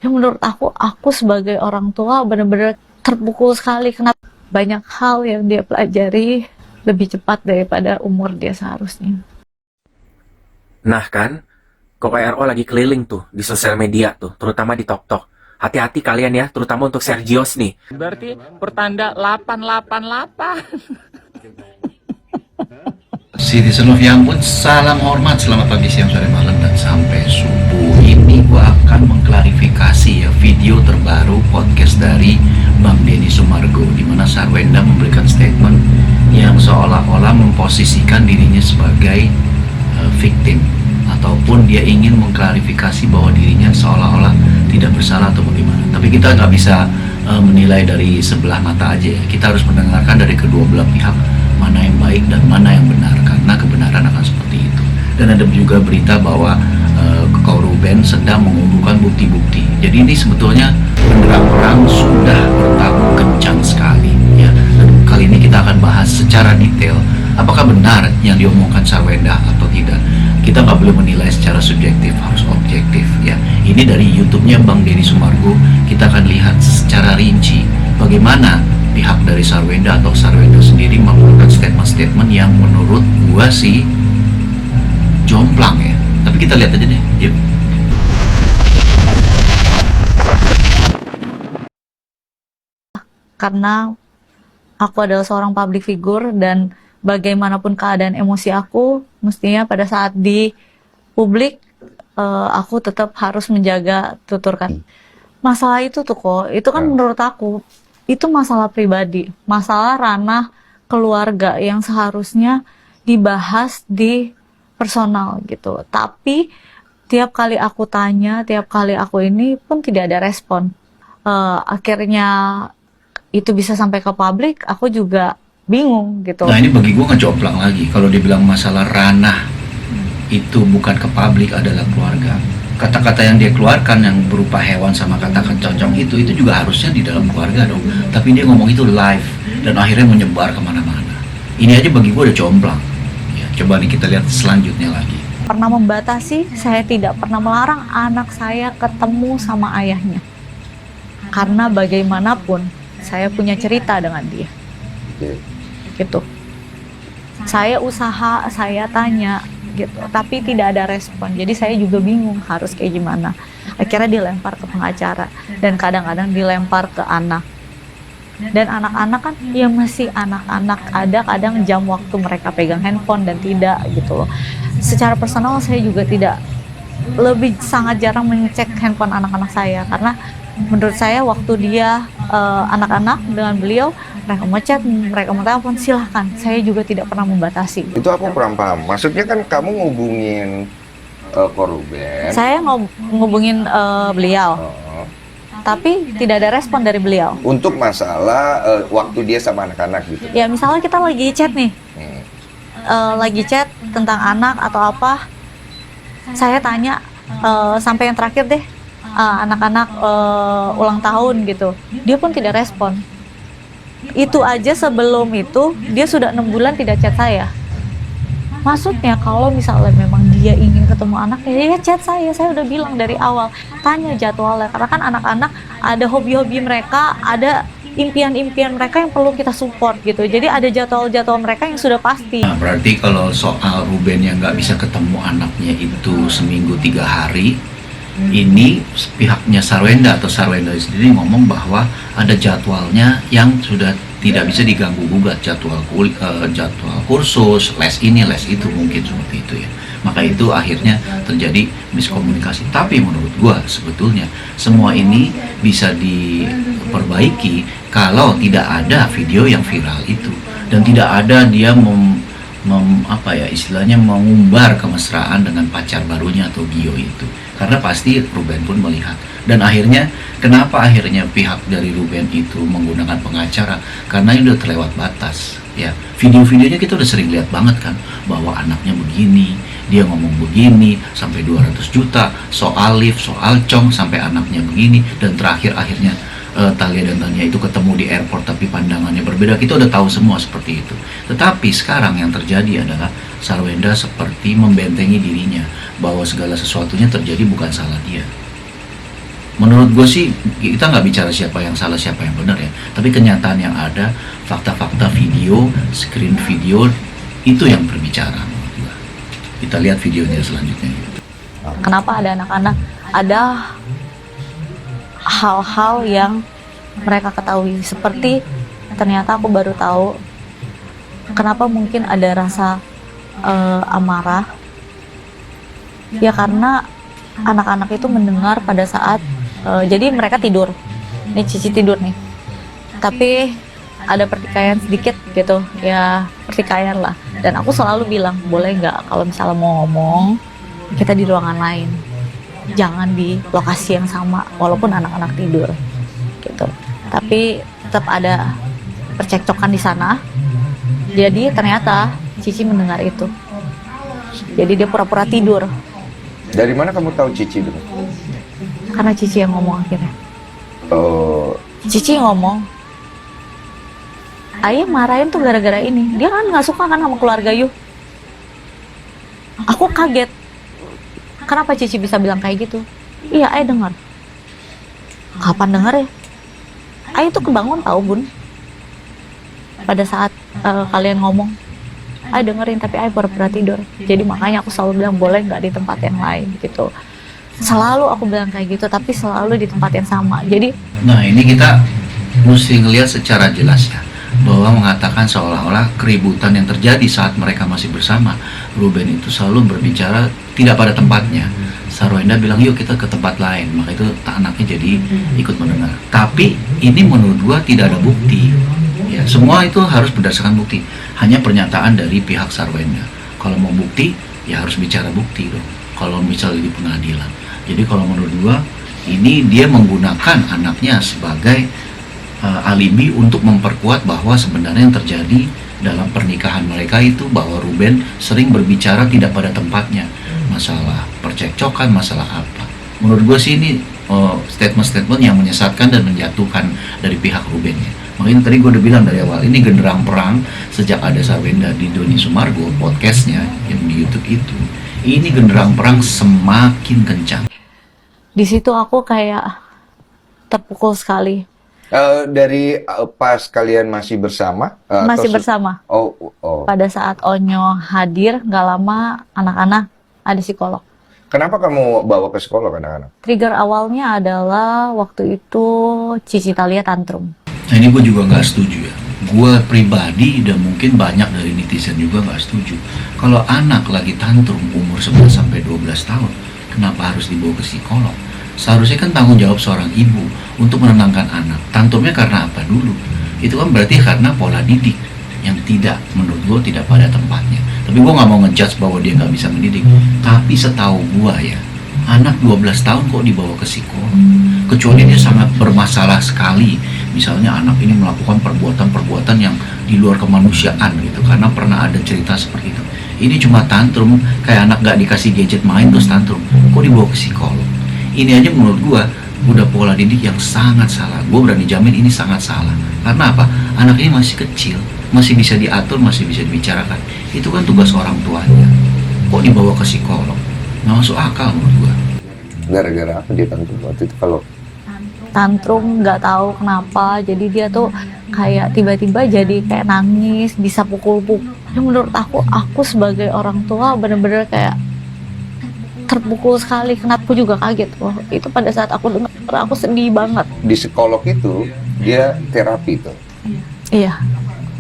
Ya menurut aku sebagai orang tua benar-benar terpukul sekali karena banyak hal yang dia pelajari lebih cepat daripada umur dia seharusnya. Nah kan, KPRO lagi keliling tuh di sosial media tuh, terutama di TokTok. Hati-hati kalian ya, terutama untuk Sergios nih. Berarti pertanda 888. Citizen of Yampun, salam hormat, selamat pagi, siang, sore, malam, dan sampai subuh. Ini gua akan mengklarifikasi ya video terbaru podcast dari Bang Denny Sumargo, di mana Sarwenda memberikan statement yang seolah-olah memposisikan dirinya sebagai victim, ataupun dia ingin mengklarifikasi bahwa dirinya seolah-olah tidak bersalah atau bagaimana. Tapi kita nggak bisa menilai dari sebelah mata aja ya. Kita harus mendengarkan dari kedua belah pihak, mana yang baik dan mana yang benar, karena kebenaran akan seperti itu. Dan ada juga berita bahwa Kau Ruben sedang mengumpulkan bukti-bukti. Jadi ini sebetulnya genderang perang sudah bertabuh kencang sekali ya. Dan kali ini kita akan bahas secara detail apakah benar yang diomongkan Sarwenda atau tidak. Kita nggak boleh menilai secara subjektif, harus objektif ya. Ini dari YouTube-nya Bang Denny Sumargo. Kita akan lihat secara rinci bagaimana pihak dari Sarwenda atau Sarwenda sendiri mengeluarkan statement-statement yang menurut gua sih jomplang ya. Tapi kita lihat aja deh, yuk. Karena aku adalah seorang public figure dan bagaimanapun keadaan emosi aku, mestinya pada saat di publik aku tetap harus menjaga tutur kata. Masalah itu tuh kok, itu kan menurut aku itu masalah pribadi, masalah ranah keluarga yang seharusnya dibahas di personal gitu. Tapi tiap kali aku tanya, tiap kali aku ini pun tidak ada respon. Akhirnya itu bisa sampai ke publik, aku juga bingung gitu. Nah ini bagi gue ngejomplang lagi. Kalau dibilang masalah ranah itu bukan ke publik, adalah keluarga. Kata-kata yang dia keluarkan yang berupa hewan sama kata kencang itu juga harusnya di dalam keluarga dong. Tapi dia ngomong itu live dan akhirnya menyebar kemana-mana. Ini aja bagi gue udah jomplang. Ya, coba nih kita lihat selanjutnya lagi. Pernah membatasi, saya tidak pernah melarang anak saya ketemu sama ayahnya. Karena bagaimanapun saya punya cerita dengan dia. Gitu. Saya usaha, saya tanya gitu, tapi tidak ada respon. Jadi saya juga bingung harus kayak gimana. Akhirnya dilempar ke pengacara dan kadang-kadang dilempar ke anak. Dan anak-anak kan ya masih anak-anak, ada kadang jam waktu mereka pegang handphone dan tidak gitu loh. Secara personal saya juga tidak, lebih sangat jarang mengecek handphone anak-anak saya karena menurut saya waktu dia anak-anak dengan beliau, mereka mau chat, mereka mau telepon, silahkan. Saya juga tidak pernah membatasi. Itu aku kurang paham. Maksudnya kan kamu ngubungin Koruben. Saya ngubungin beliau, tapi tidak ada respon dari beliau. Untuk masalah waktu dia sama anak-anak gitu. Ya misalnya kita lagi chat nih, lagi chat tentang anak atau apa, saya tanya sampai yang terakhir deh, anak-anak ulang tahun gitu, dia pun tidak respon. Itu aja sebelum itu dia sudah 6 bulan tidak chat saya. Maksudnya kalau misalnya memang dia ingin ketemu anaknya, ya chat saya udah bilang dari awal, tanya jadwalnya, karena kan anak-anak ada hobi-hobi mereka, ada impian-impian mereka yang perlu kita support gitu. Jadi ada jadwal-jadwal mereka yang sudah pasti. Nah, berarti kalau soal Ruben yang nggak bisa ketemu anaknya itu seminggu 3 hari, ini pihaknya Sarwenda atau Sarwenda sendiri ngomong bahwa ada jadwalnya yang sudah tidak bisa diganggu gugat, jadwal kursus, les ini, les itu, mungkin seperti itu ya. Maka itu akhirnya terjadi miskomunikasi. Tapi menurut gua sebetulnya semua ini bisa diperbaiki kalau tidak ada video yang viral itu dan tidak ada dia istilahnya mengumbar kemesraan dengan pacar barunya atau Gio itu. Karena pasti Ruben pun melihat. Dan akhirnya, kenapa akhirnya pihak dari Ruben itu menggunakan pengacara? Karena ini udah terlewat batas. Ya, video-videonya kita udah sering lihat banget kan, bahwa anaknya begini, dia ngomong begini, sampai 200 juta, soal lift, soal cong, sampai anaknya begini, dan terakhir akhirnya Thalia dan Tania itu ketemu di airport tapi pandangannya berbeda. Kita udah tahu semua seperti itu. Tetapi sekarang yang terjadi adalah Sarwenda seperti membentengi dirinya bahwa segala sesuatunya terjadi bukan salah dia. Menurut gue sih kita nggak bicara siapa yang salah siapa yang benar ya, tapi kenyataan yang ada, fakta-fakta video, screen video itu yang berbicara menurut gue. Kita lihat videonya selanjutnya. Kenapa ada anak-anak, ada hal-hal yang mereka ketahui, seperti ternyata aku baru tahu kenapa mungkin ada rasa amarah ya, karena anak-anak itu mendengar pada saat jadi mereka tidur nih, Cici tidur nih, tapi ada pertikaian sedikit gitu ya, pertikaian lah, dan aku selalu bilang boleh nggak kalau misalnya mau ngomong kita di ruangan lain, jangan di lokasi yang sama walaupun anak-anak tidur gitu. Tapi tetap ada percekcokan di sana. Jadi ternyata Cici mendengar itu. Jadi dia pura-pura tidur. Dari mana kamu tahu Cici dulu? Karena Cici yang ngomong akhirnya. Oh, Cici ngomong, ayah marahin tuh gara-gara ini. Dia kan nggak suka kan sama keluarga Yu. Aku kaget. Kenapa Cici bisa bilang kayak gitu? Iya, ayah dengar. Kapan dengar ya? Ayah tuh kebangun tahu Bun. Pada saat kalian ngomong, ayah dengerin tapi ayah pura-pura tidur. Jadi makanya aku selalu bilang boleh nggak di tempat yang lain gitu. Selalu aku bilang kayak gitu, tapi selalu di tempat yang sama. Jadi Nah ini kita mesti ngelihat secara jelas ya, bahwa mengatakan seolah-olah keributan yang terjadi saat mereka masih bersama, Ruben itu selalu berbicara tidak pada tempatnya. Sarwenda bilang yuk kita ke tempat lain, maka itu anaknya jadi ikut mendengar. Tapi ini menurut gua tidak ada bukti. Ya, semua itu harus berdasarkan bukti. Hanya pernyataan dari pihak Sarwenda. Kalau mau bukti, ya harus bicara bukti dong. Kalau misalnya di pengadilan. Jadi kalau menurut gua, ini dia menggunakan anaknya sebagai alibi untuk memperkuat bahwa sebenarnya yang terjadi dalam pernikahan mereka itu bahwa Ruben sering berbicara tidak pada tempatnya, masalah percekcokan, masalah apa. Menurut gue sih ini statement-statement yang menyesatkan dan menjatuhkan dari pihak Ruben ya. Makanya tadi gue udah bilang dari awal, ini genderang perang sejak ada Sarwenda di Doni Sumargo podcastnya yang di YouTube itu. Ini genderang perang semakin kencang. di situ aku kayak terpukul sekali. dari pas kalian masih bersama? Masih atau bersama. Oh. Pada saat Onyo hadir, nggak lama anak-anak ada psikolog. Kenapa kamu bawa ke psikolog anak-anak? Trigger awalnya adalah waktu itu Cici Talia tantrum. Nah ini gue juga nggak setuju ya. Gue pribadi dan mungkin banyak dari netizen juga nggak setuju. Kalau anak lagi tantrum umur 11 sampai 12 tahun, kenapa harus dibawa ke psikolog? Seharusnya kan tanggung jawab seorang ibu untuk menenangkan anak. Tantrumnya karena apa dulu? Itu kan berarti karena pola didik yang tidak, menurut gue tidak pada tempatnya. Tapi gue nggak mau ngejudge bahwa dia nggak bisa mendidik. Tapi setahu gue ya, anak 12 tahun kok dibawa ke psikolog? Kecuali dia sangat bermasalah sekali. Misalnya anak ini melakukan perbuatan-perbuatan yang di luar kemanusiaan gitu, karena pernah ada cerita seperti itu. Ini cuma tantrum, kayak anak gak dikasih gadget main terus tantrum, kok dibawa ke psikolog? Ini aja menurut gua udah pola didik yang sangat salah. Gua berani jamin ini sangat salah. Karena apa? Anak ini masih kecil, masih bisa diatur, masih bisa dibicarakan. Itu kan tugas orang tuanya. Kok dibawa ke psikolog? Nggak masuk akal menurut gua. Gara-gara apa dia tantrum waktu itu? Kalau Tantrum nggak tahu kenapa, jadi dia tuh kayak tiba-tiba jadi kayak nangis, bisa pukul-pukul. Ya menurut aku sebagai orang tua bener-bener kayak terpukul sekali. Kenapa aku juga kaget loh. Itu pada saat aku dengar, aku sedih banget. di psikolog itu dia terapi tuh. Iya.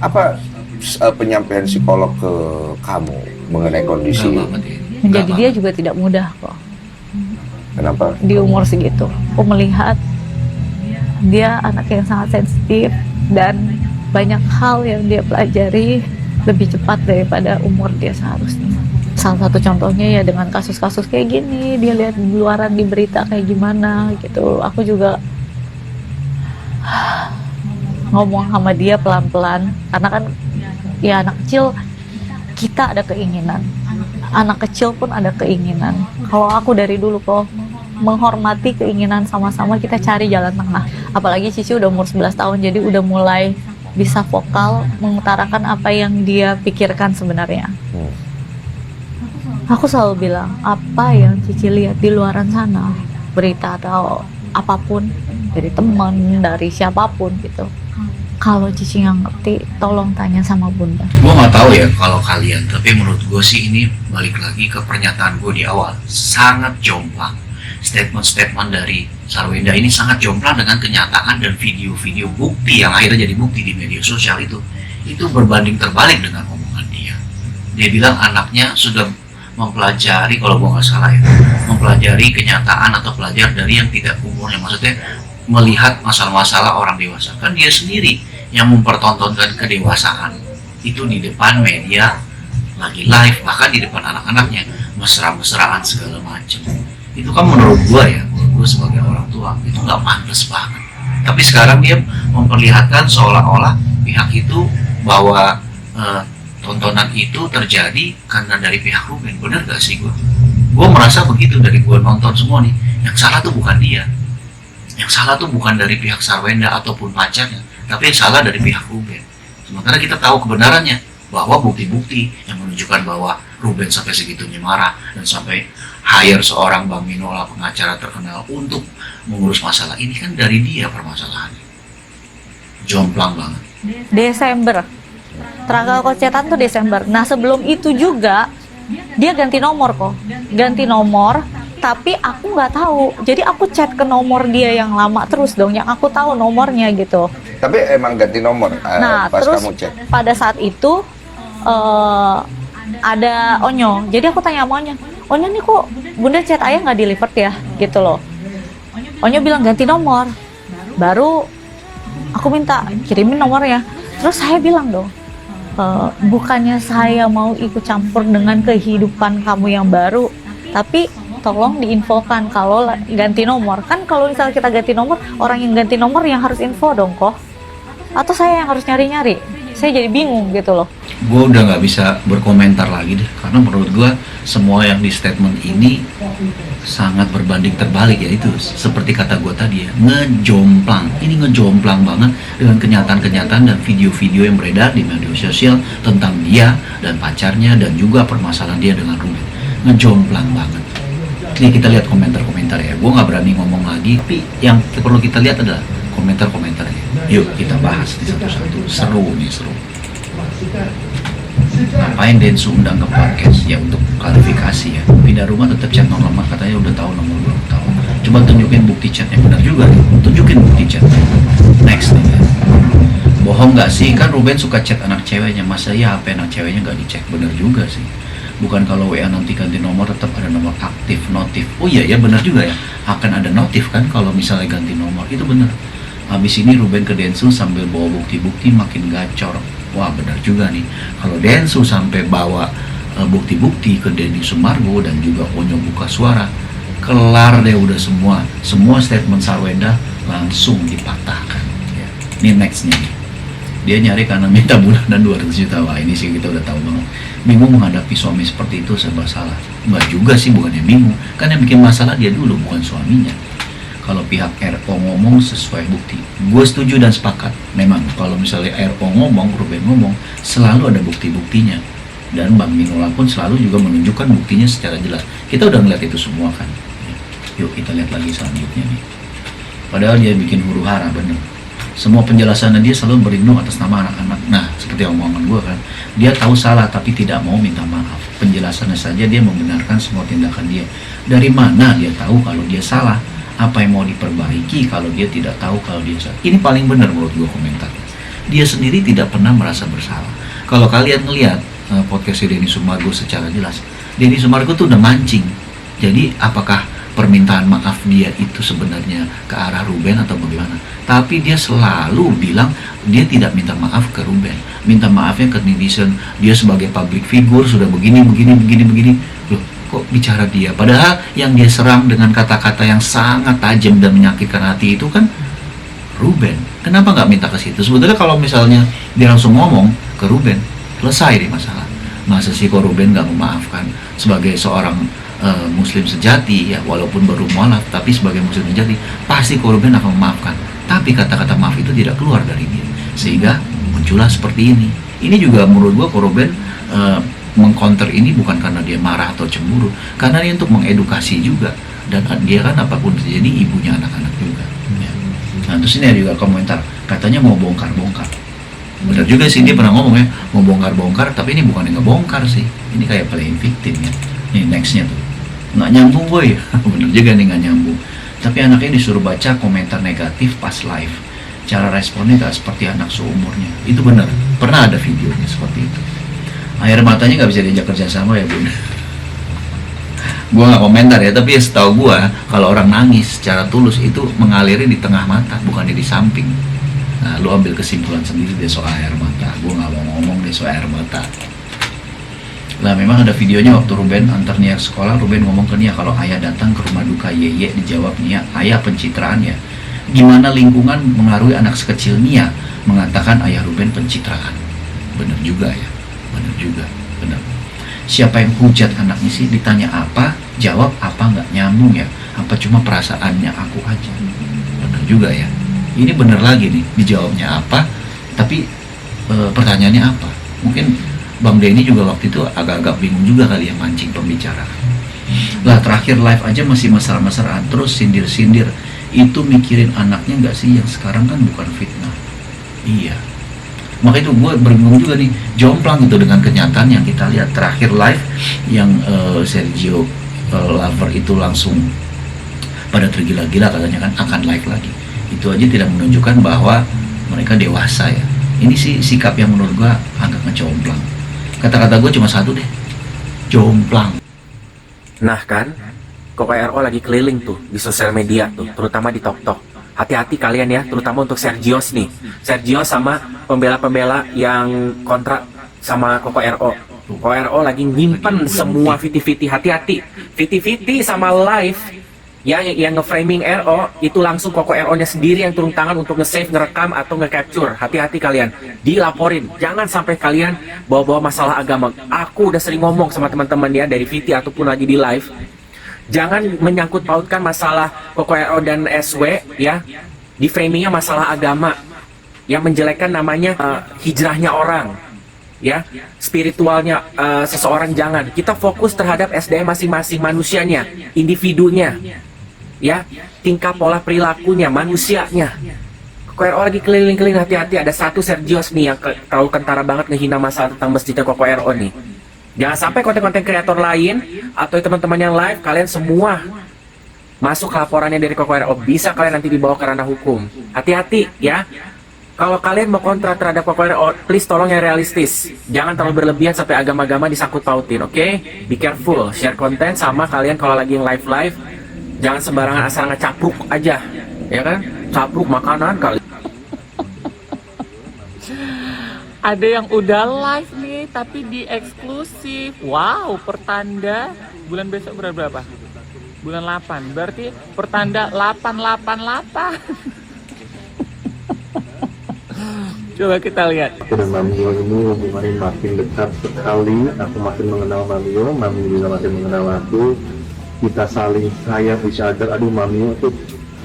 Apa penyampaian psikolog ke kamu mengenai kondisi? Nggak banget ya. Menjadi Nggak dia banget. juga tidak mudah kok. Kenapa? Di umur segitu, aku melihat dia anak yang sangat sensitif dan banyak hal yang dia pelajari lebih cepat daripada umur dia seharusnya. Salah satu contohnya ya dengan kasus-kasus kayak gini, dia lihat di luaran di berita kayak gimana gitu. Aku juga ngomong sama dia pelan-pelan, karena kan ya anak kecil, kita ada keinginan, anak kecil pun ada keinginan. Kalau aku dari dulu kok menghormati keinginan sama-sama, kita cari jalan tengah. Apalagi Cici udah umur 11 tahun, jadi udah mulai bisa vokal mengutarakan apa yang dia pikirkan sebenarnya. Aku selalu bilang, apa yang Cici lihat di luaran sana, berita atau apapun, dari teman, dari siapapun gitu. Kalau Cici nggak ngerti, tolong tanya sama Bunda. Gue nggak tahu ya kalau kalian, tapi menurut gue sih ini balik lagi ke pernyataan gue di awal, sangat jomplang. Statement-statement dari Sarwenda ini sangat jomplang dengan kenyataan dan video-video bukti yang akhirnya jadi bukti di media sosial itu berbanding terbalik dengan omongan dia. Dia bilang anaknya sudah mempelajari, kalau gue nggak salah ya, mempelajari kenyataan atau belajar dari yang tidak umurnya, maksudnya melihat masalah-masalah orang dewasa. Kan dia sendiri yang mempertontonkan kedewasaan itu di depan media, lagi live, bahkan di depan anak-anaknya, mesra-mesraan segala macam. Itu kan menurut gue sebagai orang tua itu nggak pantas banget. Tapi sekarang dia memperlihatkan seolah-olah pihak itu bahwa tontonan itu terjadi karena dari pihak Ruben. Bener gak sih gue? Gue merasa begitu dari gue nonton semua nih. Yang salah tuh bukan dia, yang salah tuh bukan dari pihak Sarwenda ataupun pacarnya, tapi yang salah dari pihak Ruben. Sementara kita tahu kebenarannya, bahwa bukti-bukti yang menunjukkan bahwa Ruben sampai segitunya marah dan sampai hire seorang Bang Minola, pengacara terkenal, untuk mengurus masalah ini kan dari dia permasalahannya. Jomplang banget. Desember, tanggal kocetan tuh Desember. Nah sebelum itu juga dia ganti nomor kok, ganti nomor. Tapi aku nggak tahu, jadi aku chat ke nomor dia yang lama terus dong, yang aku tahu nomornya gitu. Tapi emang ganti nomor Nah pas terus kamu chat. pada saat itu ada Onyo, jadi aku tanya sama Onyo nih kok Bunda chat ayah nggak delivered ya gitu loh. Onyo bilang ganti nomor, baru aku minta kirimin nomornya. Terus saya bilang dong, bukannya saya mau ikut campur dengan kehidupan kamu yang baru, tapi tolong diinfokan kalau ganti nomor. Kan kalau misalnya kita ganti nomor, orang yang ganti nomor yang harus info dong kok. Atau saya yang harus nyari-nyari? Saya jadi bingung gitu loh. Gue udah nggak bisa berkomentar lagi deh, karena menurut gue semua yang di statement ini sangat berbanding terbalik, ya itu seperti kata gue tadi ya, ngejomplang. Ini ngejomplang banget dengan kenyataan-kenyataan dan video-video yang beredar di media sosial tentang dia dan pacarnya dan juga permasalahan dia dengan Ruben. Ngejomplang banget. Nih kita lihat komentar-komentar ya. Gue nggak berani ngomong lagi, tapi yang perlu kita lihat adalah komentar-komentarnya. Yuk kita bahas di satu-satu. Seru nih, seru. Ngapain Densu undang ke podcast? Ya untuk klarifikasi ya. Pindah rumah tetap chat nomor, katanya udah tahu nomor, belum tahu. Coba tunjukin bukti chatnya, benar juga nih. Tunjukin bukti chat. Next nih ya. Bohong nggak sih? Kan Ruben suka chat anak ceweknya. Masa ya HP anak ceweknya nggak dicek? Bener juga sih. Bukan kalau WA nanti ganti nomor tetap ada nomor aktif, notif. Oh iya ya benar juga ya. Akan ada notif kan kalau misalnya ganti nomor. Itu benar. Habis ini Ruben ke Densu sambil bawa bukti-bukti makin gacor. Wah benar juga nih. Kalau Densu sampai bawa bukti-bukti ke Denny Sumargo dan juga Onyo buka suara, kelar deh udah semua. Semua statement Sarwenda langsung dipatahkan. Ya. Ini nextnya nih. Dia nyari karena minta bulanan 200 juta. Wah ini sih kita udah tahu banget. Bingung menghadapi suami seperti itu serba salah. Enggak juga sih, bukannya bingung. Kan yang bikin masalah dia dulu, bukan suaminya. Kalau pihak RO ngomong sesuai bukti, gue setuju dan sepakat. Memang kalau misalnya RO ngomong, Ruben ngomong, selalu ada bukti-buktinya. Dan Bang Minola pun selalu juga menunjukkan buktinya secara jelas. Kita udah ngeliat itu semua kan. Yuk kita lihat lagi selanjutnya nih. Padahal dia bikin huru hara bener. Semua penjelasannya dia selalu berlindung atas nama anak-anak. Nah, seperti omongan gue kan, dia tahu salah tapi tidak mau minta maaf. Penjelasannya saja dia membenarkan semua tindakan dia. Dari mana dia tahu kalau dia salah? Apa yang mau diperbaiki kalau dia tidak tahu kalau dia salah? Ini paling benar menurut gue komentarnya. Dia sendiri tidak pernah merasa bersalah. Kalau kalian ngelihat podcast Denny Sumargo secara jelas, Denny Sumargo tuh udah mancing. Jadi apakah permintaan maaf dia itu sebenarnya ke arah Ruben atau bagaimana? Tapi dia selalu bilang dia tidak minta maaf ke Ruben, minta maafnya ke netizen. Dia sebagai public figure sudah begini. Loh, kok bicara dia? Padahal yang dia serang dengan kata-kata yang sangat tajam dan menyakitkan hati itu kan Ruben. Kenapa nggak minta ke situ? Sebetulnya kalau misalnya dia langsung ngomong ke Ruben, selesai deh masalah. Masa sih kok Ruben nggak memaafkan sebagai seorang Muslim sejati ya, walaupun baru mualaf, tapi sebagai Muslim sejati pasti Ruben akan memaafkan. Tapi kata-kata maaf itu tidak keluar dari dia, sehingga muncullah seperti ini. Ini juga menurut gua Ruben mengcounter ini bukan karena dia marah atau cemburu, karena dia untuk mengedukasi juga Dan dia kan apapun terjadi ibunya anak-anak juga. Ya. Nah terus ini ada juga komentar, katanya mau bongkar-bongkar. Benar juga sih, dia pernah ngomong ya, mau bongkar-bongkar, tapi ini bukan yang ngebongkar sih, ini kayak playing victim ya. Nih nextnya tuh, nggak nyambung boy. Bener juga nih nggak nyambung. Tapi anaknya disuruh baca komentar negatif pas live, cara responnya gak seperti anak seumurnya. Itu benar, pernah ada videonya seperti itu. Air matanya nggak bisa diajak kerja sama ya bun. Gue nggak komentar ya, tapi ya setahu gue kalau orang nangis secara tulus itu mengaliri di tengah mata, bukan di samping. Nah, lu ambil kesimpulan sendiri deh soal air mata. Gue nggak mau ngomong deh soal air mata. Lah memang ada videonya waktu Ruben antar Nia ke sekolah. Ruben ngomong ke Nia kalau ayah datang ke rumah duka Yeye, dijawab Nia, ayah pencitraan ya. Gimana lingkungan mengaruhi anak sekecil Nia? Mengatakan ayah Ruben pencitraan. Bener juga ya, bener juga, bener. Siapa yang hujat anaknya sih? Ditanya apa, jawab apa, nggak nyambung ya? Apa cuma perasaannya aku aja? Bener juga ya. Ini bener lagi nih, dijawabnya apa, tapi pertanyaannya apa? Mungkin Bang Denny juga waktu itu agak-agak bingung juga kali ya mancing pembicaraan. Lah terakhir live aja masih mesra-mesraan, terus sindir-sindir. Itu mikirin anaknya nggak sih? Yang sekarang kan bukan fitnah. Iya. Makanya itu gue bingung juga nih, jomplang gitu dengan kenyataan yang kita lihat terakhir live yang Sergio Lover itu langsung pada tergila-gila katanya kan akan live lagi. Itu aja tidak menunjukkan bahwa mereka dewasa ya. Ini sih sikap yang menurut gue agak ngejomplang. Kata-kata gue cuma satu deh, jomplang. Nah kan, KOKRO lagi keliling tuh di sosial media tuh, terutama di TokTok. Hati-hati kalian ya, terutama untuk Sergios nih. Sergios sama pembela-pembela yang kontra sama KOKRO. KOKRO lagi nyimpen semua viti-viti, hati-hati. Viti-viti sama live ya yang nge-framing RO itu langsung KOKRO-nya sendiri yang turun tangan untuk nge-save, ngerekam atau nge-capture. Hati-hati kalian, dilaporin. Jangan sampai kalian bawa-bawa masalah agama. Aku udah sering ngomong sama teman-teman ya dari VT ataupun lagi di live. Jangan menyangkut pautkan masalah KOKRO dan SW ya, di framingnya masalah agama yang menjelekkan namanya hijrahnya orang ya, spiritualnya seseorang. Jangan, kita fokus terhadap SDM masing-masing manusianya, individunya ya, tingkah pola perilakunya, manusianya. KOKRO lagi keliling-keliling, hati-hati. Ada satu Sergios nih yang terlalu kentara banget ngehina masalah tentang masjidnya KOKRO nih. Jangan sampai konten-konten kreator lain atau teman-teman yang live, kalian semua masuk laporannya dari KOKRO. Bisa kalian nanti dibawa ke ranah hukum. Hati-hati ya. Kalau kalian mau kontra terhadap KOKRO, please tolong yang realistis. Jangan terlalu berlebihan sampai agama-agama disangkut pautin, oke? Be careful, share konten sama kalian kalau lagi yang live-live. Jangan sembarangan asal ngecapruk aja, ya kan? Capruk makanan kali. Ada yang udah live nih, tapi di eksklusif. Wow, pertanda bulan besok berapa? Bulan 8, berarti pertanda 888. Coba kita lihat. Aku dan Mamio ini hubungannya makin dekat sekali. Aku makin mengenal Mamio, Mamio juga makin mengenal aku. Kita saling sayang each other. Aduh, Mamio tuh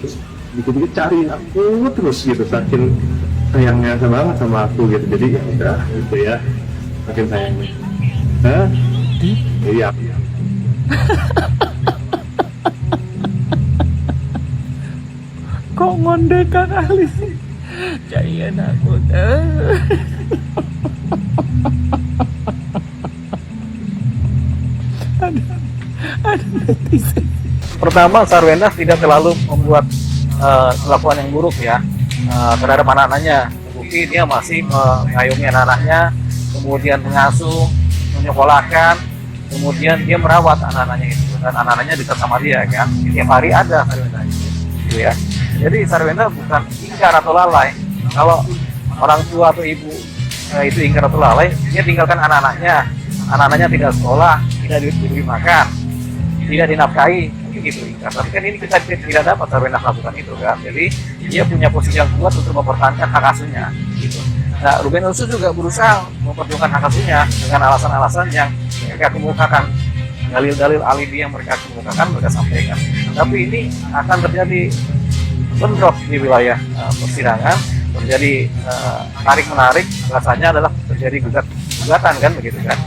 terus dikit-dikit cariin aku terus gitu, saking sayangnya banget sama aku gitu. Jadi ya udah gitu ya, makin sayangnya. Hah? Iya. Kok ngondekan ahli sih? Jadian aku. Ada netizen. Pertama, Sarwenda tidak terlalu membuat kelakuan yang buruk ya terhadap anak-anaknya. Bukti dia masih mengayomi anak-anaknya, kemudian mengasuh, menyekolahkan, kemudian dia merawat anak-anaknya itu, dan anak-anaknya dekat sama dia kan. Tiap hari ada Sarwenda gitu ya. Jadi Sarwenda bukan ingkar atau lalai. Kalau orang tua atau ibu itu ingkar atau lalai, dia tinggalkan anak-anaknya tidak sekolah, tidak diberi makan, tidak dinafkahi, gitu. Tapi kan ini kita tidak dapat Sarwenda melakukan itu kan. Jadi dia punya posisi yang kuat untuk mempertahankan hak asuhnya, gitu. Nah, Ruben Onsu juga berusaha memperjuangkan hak asuhnya dengan alasan-alasan yang mereka kemukakan, dalil-dalil alibi yang mereka kemukakan, mereka sampaikan. Tapi ini akan terjadi bentrok di wilayah persidangan, terjadi tarik menarik, rasanya adalah terjadi gugatan kan begitu kan,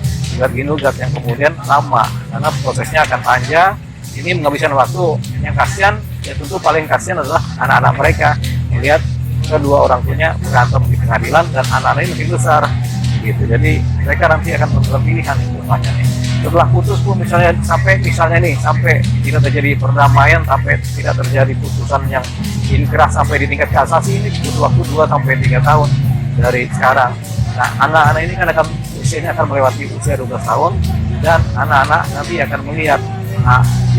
gugat yang kemudian lama karena prosesnya akan panjang, ini menghabiskan waktu. Yang kasihan, ya tentu paling kasihan adalah anak-anak mereka melihat kedua orang tuanya berantem di pengadilan dan anak-anak ini lebih besar gitu. Jadi mereka nanti akan menentukan pilihan semuanya nih. Setelah putus pun misalnya sampai tidak terjadi perdamaian, sampai tidak terjadi putusan yang inkrah sampai di tingkat kasasi, ini butuh waktu 2 sampai 3 tahun dari sekarang. Nah, anak-anak ini kan usianya akan melewati usia 12 tahun dan anak-anak nanti akan melihat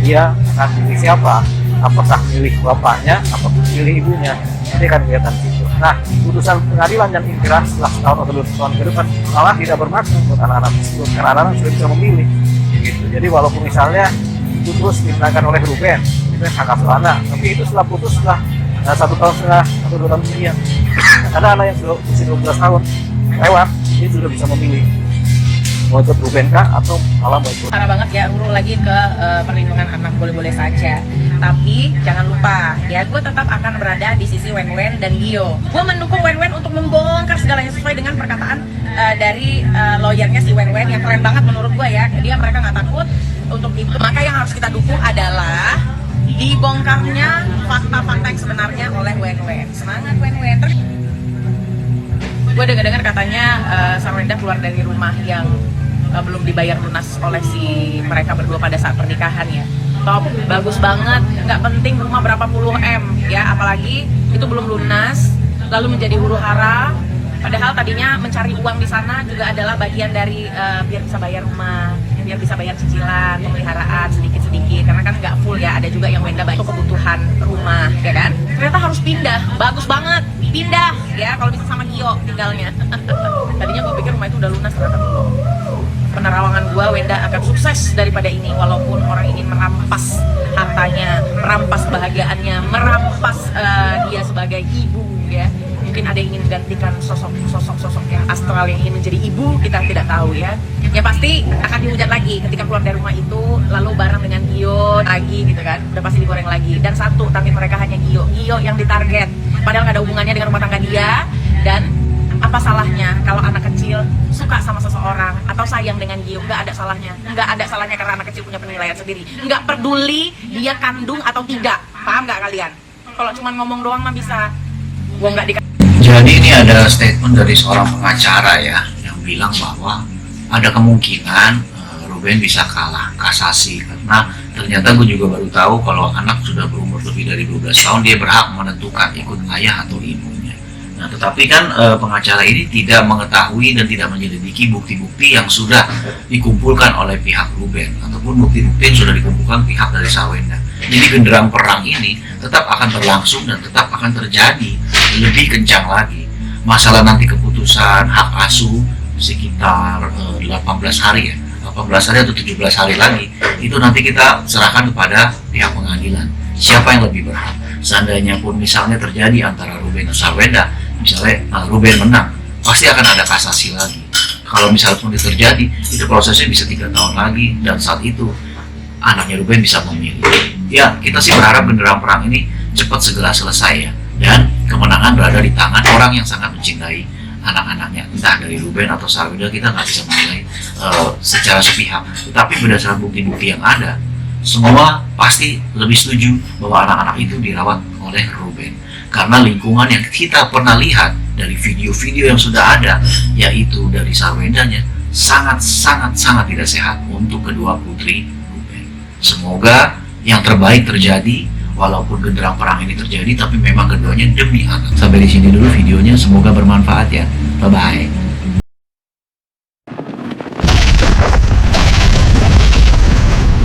dia akan pilih siapa, apakah milih bapaknya, apakah milih ibunya, nanti akan kelihatan situ. Nah, putusan pengadilan yang inkrah setelah setahun atau 2 tahun ke depan malah tidak bermakna buat anak-anak tersebut, karena anak-anak sudah bisa memilih. Gitu. Jadi walaupun misalnya putus dimenangkan oleh Ruben, itu hak asuh anak, tapi itu setelah putus setelah 1,5 tahun atau 2 tahun kemudian, ada anak yang sudah usia 12 tahun lewat, dia sudah bisa memilih mau ikut Ruben kah atau malah mau ikut. Parah banget ya, urung lagi ke perlindungan anak, boleh-boleh saja. Tapi jangan lupa ya, gue tetap akan berada di sisi Wen-Wen dan Gio. Gue mendukung Wen-Wen untuk membongkar segalanya sesuai dengan perkataan dari lawyernya si Wen-Wen yang keren banget menurut gue ya. Mereka nggak takut untuk itu. Maka yang harus kita dukung adalah dibongkarnya fakta-fakta yang sebenarnya oleh Wen-Wen. Semangat Wen-Wen. Gue dengar katanya Sarwenda keluar dari rumah yang belum dibayar lunas oleh si mereka berdua pada saat pernikahan ya. Top, bagus banget, nggak penting rumah berapa puluh M ya, apalagi itu belum lunas, lalu menjadi huru hara. Padahal tadinya mencari uang di sana juga adalah bagian dari biar bisa bayar rumah, biar bisa bayar cicilan, pemeliharaan sedikit-sedikit, karena kan nggak full ya, ada juga yang Wenda bayar untuk kebutuhan rumah, ya kan? Ternyata harus pindah, bagus banget, pindah ya kalau bisa sama Gio tinggalnya. Tadinya gue pikir rumah itu udah lunas, ternyata belum. Penerawangan gue, Wenda akan sukses daripada ini, walaupun orang ingin merampas hartanya, merampas kebahagiaannya, merampas dia sebagai ibu ya. Mungkin ada yang ingin menggantikan sosok yang astral yang ingin menjadi ibu, kita tidak tahu ya. Ya pasti akan dihujat lagi ketika keluar dari rumah itu, lalu bareng dengan Gio lagi gitu kan, udah pasti digoreng lagi. Dan satu, target mereka hanya Gio yang ditarget, padahal nggak ada hubungannya dengan rumah tangga dia. Dan apa salahnya kalau anak kecil suka sama seseorang atau sayang dengan Gio? Nggak ada salahnya karena anak kecil punya penilaian sendiri, nggak peduli dia kandung atau tidak. Paham nggak kalian? Kalau cuma ngomong doang mah bisa gua nggak dikasih. Jadi ini ada statement dari seorang pengacara ya, yang bilang bahwa ada kemungkinan Ruben bisa kalah kasasi, karena ternyata gue juga baru tahu kalau anak sudah berumur lebih dari 12 tahun dia berhak menentukan ikut ayah atau ibunya. Nah, tetapi kan pengacara ini tidak mengetahui dan tidak menyelidiki bukti-bukti yang sudah dikumpulkan oleh pihak Ruben ataupun bukti-bukti yang sudah dikumpulkan pihak dari Sarwenda. Jadi genderang perang ini tetap akan berlangsung dan tetap akan terjadi lebih kencang lagi. Masalah nanti keputusan hak asuh sekitar 18 hari ya, 18 hari atau 17 hari lagi, itu nanti kita serahkan kepada pihak pengadilan siapa yang lebih berhak. Seandainya pun misalnya terjadi antara Ruben dan Sarwenda, misalnya Ruben menang, pasti akan ada kasasi lagi. Kalau misalnya pun terjadi, itu prosesnya bisa 3 tahun lagi, dan saat itu anaknya Ruben bisa memilih. Ya, kita sih berharap genderang perang ini cepat segera selesai ya, dan kemenangan berada di tangan orang yang sangat mencintai anak-anaknya, entah dari Ruben atau Sarwenda. Kita nggak bisa menilai secara sepihak, tetapi berdasarkan bukti-bukti yang ada, semua pasti lebih setuju bahwa anak-anak itu dirawat oleh Ruben, karena lingkungan yang kita pernah lihat dari video-video yang sudah ada, yaitu dari Sarwendanya, sangat tidak sehat untuk kedua putri Ruben. Semoga yang terbaik terjadi, walaupun genderang perang ini terjadi, tapi memang keduanya demi anak. Sampai di sini dulu videonya, semoga bermanfaat ya. Bye bye.